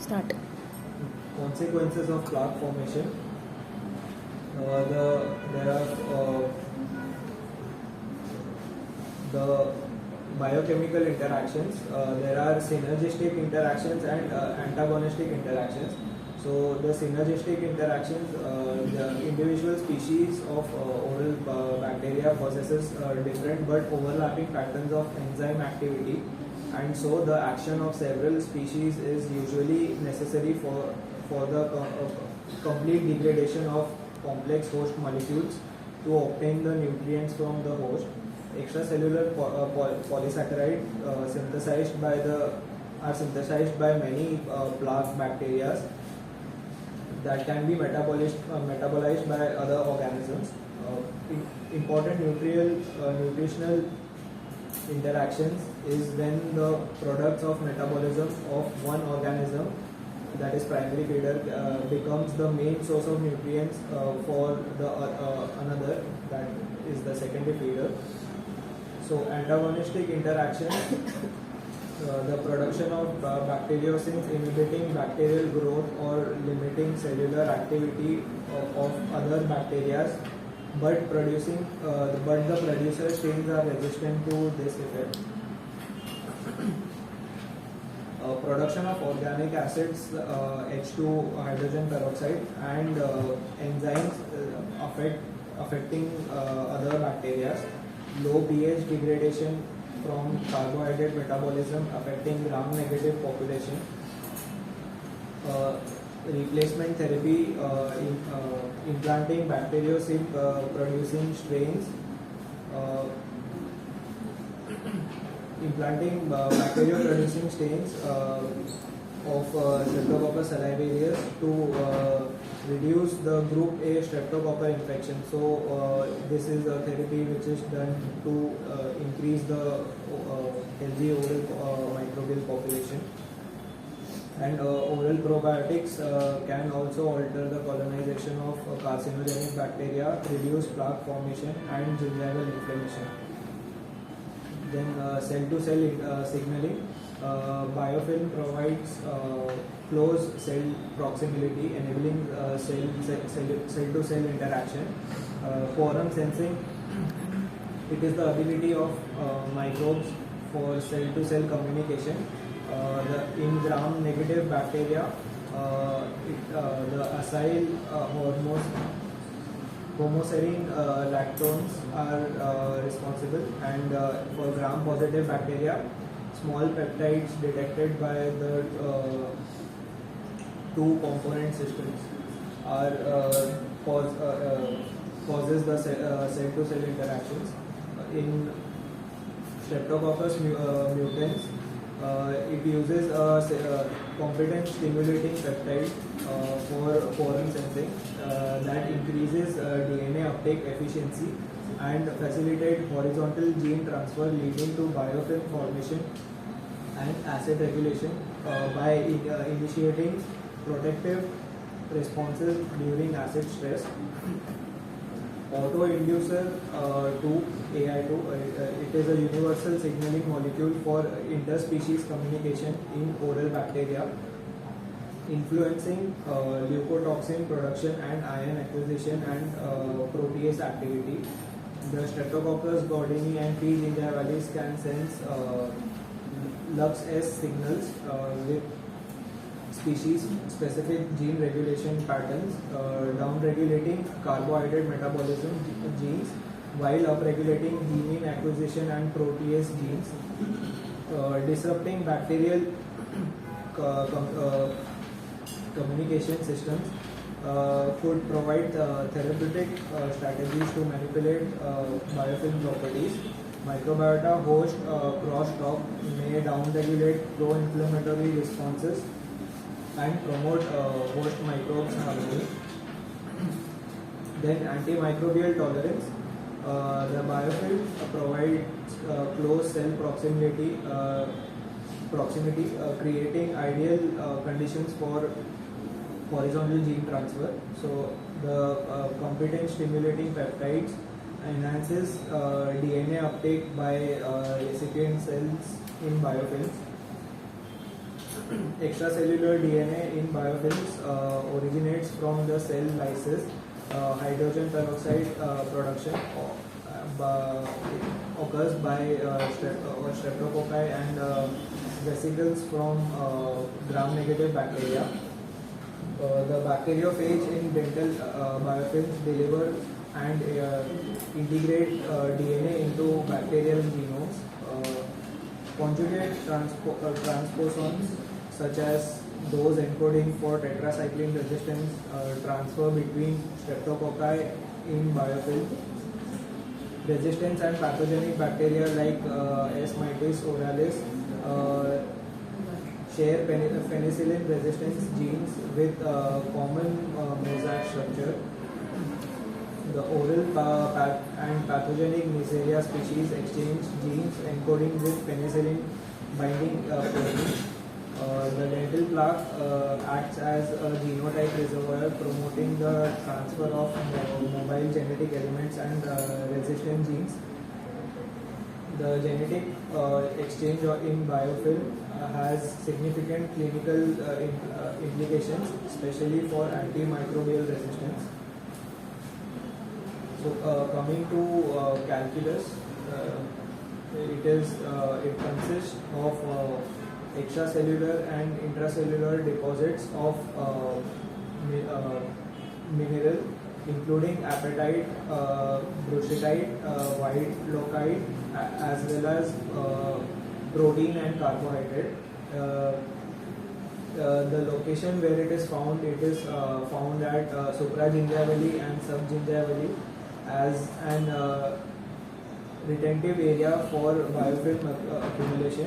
Start. Consequences of plaque formation. There are the biochemical interactions. There are synergistic interactions and antagonistic interactions. So the synergistic interactions, the individual species of oral bacteria possesses different but overlapping patterns of enzyme activity, and so the action of several species is usually necessary for the complete degradation of complex host molecules to obtain the nutrients from the host. Extracellular polysaccharide are synthesized by many plaque bacteria that can be metabolized by other organisms. Important nutritional interactions is when the products of metabolism of one organism, that is primary feeder, becomes the main source of nutrients for the another, that is the secondary feeder. So antagonistic interactions, the production of bacteriocins inhibiting bacterial growth or limiting cellular activity of other bacteria, but the producer strains are resistant to this effect. Production of organic acids, H2 hydrogen peroxide, and enzymes affecting other bacteria. Low pH degradation from carbohydrate metabolism affecting gram-negative population. Replacement therapy, implanting bacteriocin producing strains. Implanting bacteria-producing strains of Streptococcus salivarius to reduce the group A streptococcal infection. So this is a therapy which is done to increase the healthy oral microbial population. And oral probiotics can also alter the colonization of carcinogenic bacteria, reduce plaque formation and gingival inflammation. Then cell-to-cell signaling. Biofilm provides close cell proximity, enabling cell-to-cell interaction. Quorum sensing. It is the ability of microbes for cell-to-cell communication. In gram-negative bacteria, the acyl homoserine lactones are responsible, and for gram-positive bacteria, small peptides detected by the two component systems are causes the cell-to-cell interactions. In Streptococcus mutans, it uses a competent stimulating peptide for quorum sensing that increases DNA uptake efficiency and facilitate horizontal gene transfer, leading to biofilm formation and acid regulation by initiating protective responses during acid stress. Autoinducer 2, AI2, it is a universal signaling molecule for interspecies communication in oral bacteria, influencing leukotoxin production and ion acquisition and protease activity. The Streptococcus gaudini and P. gingivalis can sense Lux S signals with species-specific gene regulation patterns, down-regulating carbohydrate metabolism genes while upregulating hemine acquisition and protease genes, disrupting bacterial communication systems, could provide therapeutic strategies to manipulate biofilm properties. Microbiota host crosstalk may downregulate pro-inflammatory responses and promote host microbes harmony. Then antimicrobial tolerance. The biofilm provides close cell proximity, creating ideal conditions for horizontal gene transfer. So the competent stimulating peptides enhances DNA uptake by recipient cells in biofilms. Extracellular DNA in biofilms originates from the cell lysis, hydrogen peroxide production occurs by streptococci and vesicles from gram-negative bacteria. The bacteriophage in dental biofilms deliver and integrate DNA into bacterial genomes. Conjugate transposons, such as those encoding for tetracycline resistance, transfer between streptococci in biofilm. Resistance and pathogenic bacteria like S. mitis oralis share penicillin resistance genes with common mosaic structure. The oral and pathogenic Neisseria species exchange genes encoding with penicillin binding protein. The dental plaque acts as a genotype reservoir, promoting the transfer of mobile genetic elements and resistant genes. The genetic exchange in biofilm has significant clinical implications, especially for antimicrobial resistance. So, coming to calculus, it consists of extracellular and intracellular deposits of mineral, including apatite, brucitite, white leucite, as well as protein and carbohydrate. The location where it is found at supragingivally and subgingivally as an retentive area for biofilm accumulation.